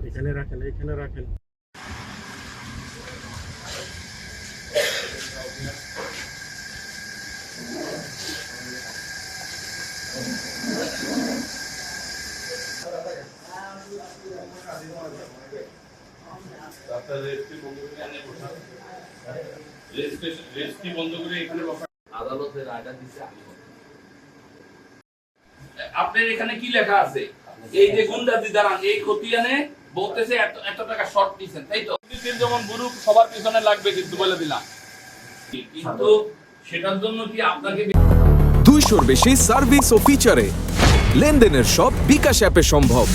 এখানে রাখেন, এখানে রাখেন। আপনার এখানে কি লেখা আছে? এই যে গুন্ডাদি দাঁড়ান, এই খতিয়ানে বলতেছে এত টাকা শর্ট নিছেন, তাই তো? যেমন গ্রুপ সবার পিছনে লাগবে কিন্তু বলে দিলাম, কিন্তু সেটার জন্য কি আপনাকে 200-র বেশি সার্ভিস ও ফিচারে লেনদেনের সব বিকাশ অ্যাপে সম্ভব।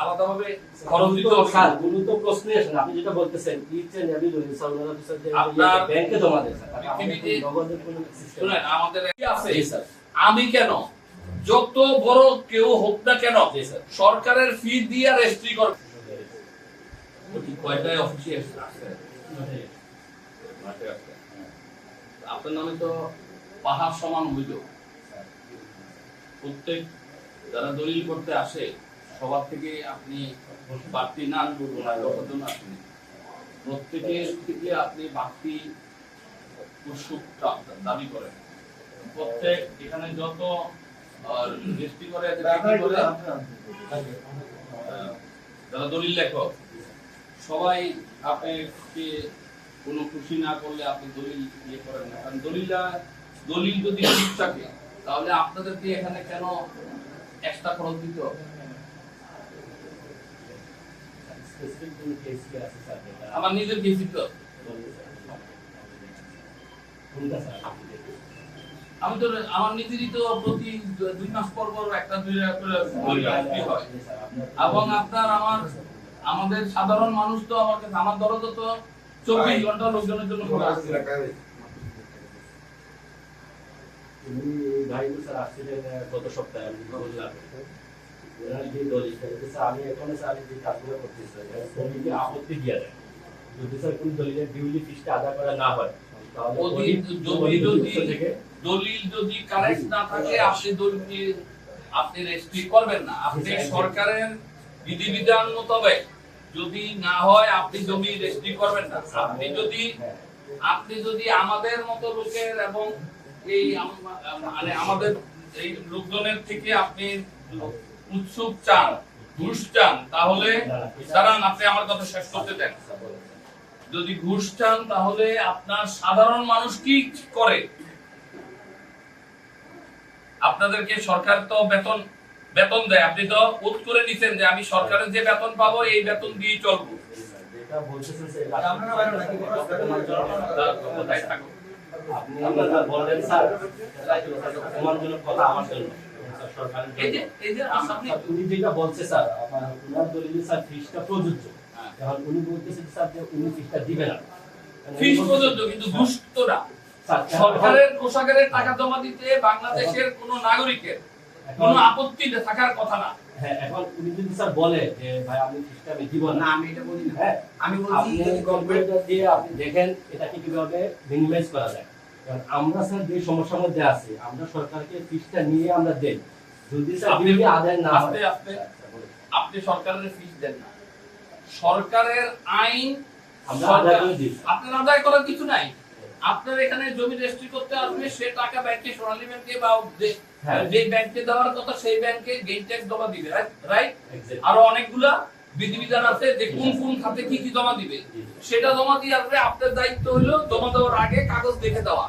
আলাদাভাবে খরচ দিতে হবে? স্যার গুরুত্ব প্রশ্নই আসে না। আপনি যেটা বলতেছেন each and every rule sound officer যে আপনার ব্যাংকে জমা দেন স্যার, পৃথিবীতে নগদের কোনো সিস্টেম শুনেন, আমাদের কি আছে? জি স্যার। আমি কেন, যত বড় কেউ হোক না কেন, জি স্যার। সরকারের ফি দিয়ে রেজিস্ট্রি করবে। কয়টায় অফিসে আসছে? আপনার নামে তো পাহাড় সমান হইল। প্রত্যেক যারা দলিল করতে আসে সবার থেকে আপনি বাড়তি না করার জন্য আসেন, প্রত্যেকের থেকে আপনি বাড়তি উৎসুক দাবি করেন। প্রত্যেক এখানে যত রেজিস্ট্রি করে যারা দলিল লেখক সবাই আপনাকে কোনো খুশি না করলে আপনি দলিল ইয়ে করেন না। কারণ দলিল যদি ঠিক থাকে তাহলে আপনাদেরকে এখানে কেন এক্সট্রা খরচ দিতে হবে? স্পেসিফিক কোন কেস কি আছে স্যার? আমার নিজের কেসই তো, কোনটা স্যার? আমি তো আমার নিজেরই তো প্রতি 2 মাস পর পর একটা 2 করে দলিল হয়। এবং আপনার আমাদের সাধারণ মানুষ তো আমার দরজা তো 24 ঘন্টা লোকজনের জন্য খোলা আছে। উনি ভাই তো স্যার আসছিলেন গত সপ্তাহে, আমি বললাম ওনার যে দলিলটা স্যার, আমি এখন স্যার যে কাজগুলো করতেছি দলিলে আপত্তি দিয়া যায়। যদি স্যার কোন দলিলের ডিউলি ফিসটা আদা করা না হয় তাহলে দলিল যদি কারেক্ট না থাকে আপনি রেজিস্ট্রি করবেন না। আপনি সরকারের বিধিবিধান মোতাবেক যদি না হয় আপনি জমি রেজিস্ট্রি করবেন না। আপনি যদি আমাদের মতো লোকের এবং এই মানে আমাদের এই লোকজনের থেকে আপনি উৎসুক চান, ঘুষ চান, তাহলে দাঁড়ান, আপনি আমার কথা শেষ করতে দেন। যদি ঘুষ চান তাহলে আপনার সাধারণ মানুষ কি করে? আপনাদেরকে সরকার তো বেতন দেয়, আপনি তো উৎ করে নিছেন যে আমি সরকারের যে বেতন পাবো এই বেতন দিয়ে চলবো। যেটা বলতেছেন স্যার আপনি বললেন স্যার আমার জন্য কথা আমার জন্য উনি যেটা বলছে স্যার, ওনার দলিলে স্যার ফিসটা প্রযোজ্য। এখন উনি বলতেছেন স্যার যে উনি ফিসটা দিবে না, ফিস প্রযোজ্য কিন্তু ঘুষ তো না। সরকারের কোষাগারে টাকা জমা দিতে বাংলাদেশের কোন নাগরিকের কোনো আপত্তি থাকার কথা না। হ্যাঁ, এখন উনি যদি স্যার বলে যে ভাই আমি ফিসটা আমি দিব না, আমি এটা বলি না। হ্যাঁ, আমি বলছি কম্পিউটার দিয়ে আপনি দেখেন এটাকে কিভাবে মিনিমাইজ করা যায়। কারণ আমরা স্যার যে সমস্যার মধ্যে আছি, আমরা সরকারকে ফিসটা নিয়ে আমরা দেই, যদি স্যার বিল আদায় না হয় আপনি সরকারের ফিস দেন না। সরকারের আইন আমরা আদায় করে দিই। আপনার আদায় করার কিছু নাই। আপনার এখানে জমি রেজিস্ট্রি করতে আসবে, সে টাকা ব্যাংকে, সোনালী ব্যাংকে বা যে ব্যাংকে দেওয়ার কথা সেই ব্যাংকে গেইন ট্যাক্স জমা দিবে, রাইট? আরো অনেকগুলা বিধিবিধান আছে যে কোন খাতে কি কি জমা দিবে, সেটা জমা দিয়ে আসবে। আপনার দায়িত্ব হলো জমা দেওয়ার আগে কাগজ দেখে দেওয়া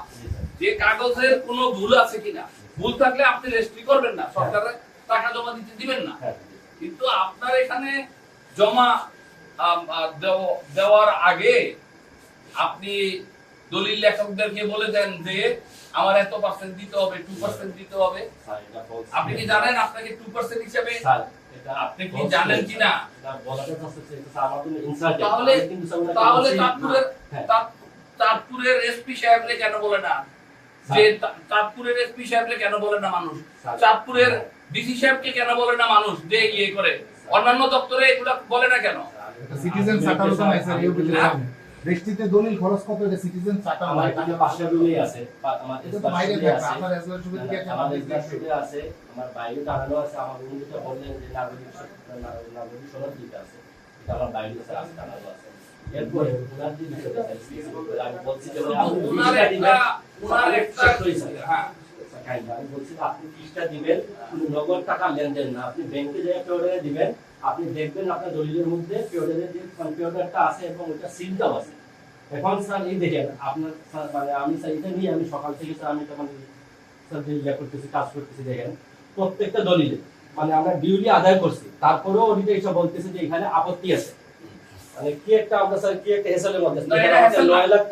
যে কাগজের কোনো ভুল আছে কিনা। ভুল থাকলে আপনি রেজিস্ট্রি করবেন না, সরকারের টাকা জমা দিতে দিবেন না। কিন্তু আপনার এখানে জমা দেওয়ার আগে আপনি দলিল লেখকদেরকে বলে দেন যে আমার এত % দিতে হবে, 2% দিতে হবে। আপনি কি জানেন আপনাকে 2% হিসেবে আপনি কি জানেন কিনা? তাহলে তাজপুরের এসপি সাহেবরে কেন বলে না যে চাঁদপুরের এসপি সাহেবরে কেন বলে না মানুষ? চাঁদপুরের ডিসি সাহেবকে কেন বলে না মানুষ যে ইয়ে করে? অন্যান্য দপ্তরে এগুলা বলে না কেন? সিটিজেন সাকালতা নাই স্যার, ইউ বিল রেজিস্ট্রিতে দলিল খরচ কত? এটা সিটিজেন চার্টার আমার এখানে 500 রুলই আছে আমার এটা তো বাইরে এসবাসুলি থাকবে, আছে আপনার এজলার সুবিধা কি আছে? আমার আমাদের এসবাসুলি আছে আমার বাইরে টানানো আছে আমার উনি যেটা বললেন যে নাগরিক সনদ দিতে আছে এটা আমার বাইরে কাছে আছে টানানো আছে এরপরে ওনার যে বিষয়টা আমি বলছি যে আপনি ওনার একটা হ্যাঁ আমি বলছি যে আপনি 30টা দিবেন কোনো নগদ টাকা লেনদেন না আপনি ব্যাংকে যেয়ে পেওয়ারে দিবেন আপনি দেখবেন আপনার দলিলের মধ্যে পেওয়ারের যে কম্পিউটারটা আছে এবং ওটা সিলটাও আছে এখন স্যার এই দেখেন আপনার স্যার মানে আমি স্যার এটা নিয়ে আমি সকাল থেকে স্যার আমি তখন স্যার যে ইয়ে করতেছি কাজ করতেছি দেখেন প্রত্যেকটা দলিলে মানে আমরা ডিউটি আদায় করছি তারপরেও অডিটর এসে বলতেছে যে এখানে আপত্তি আছে মানে কি একটা আমরা স্যার কি একটা হেসেলের মধ্যে না, এটা হেসেল না। 9 লাখ টাকা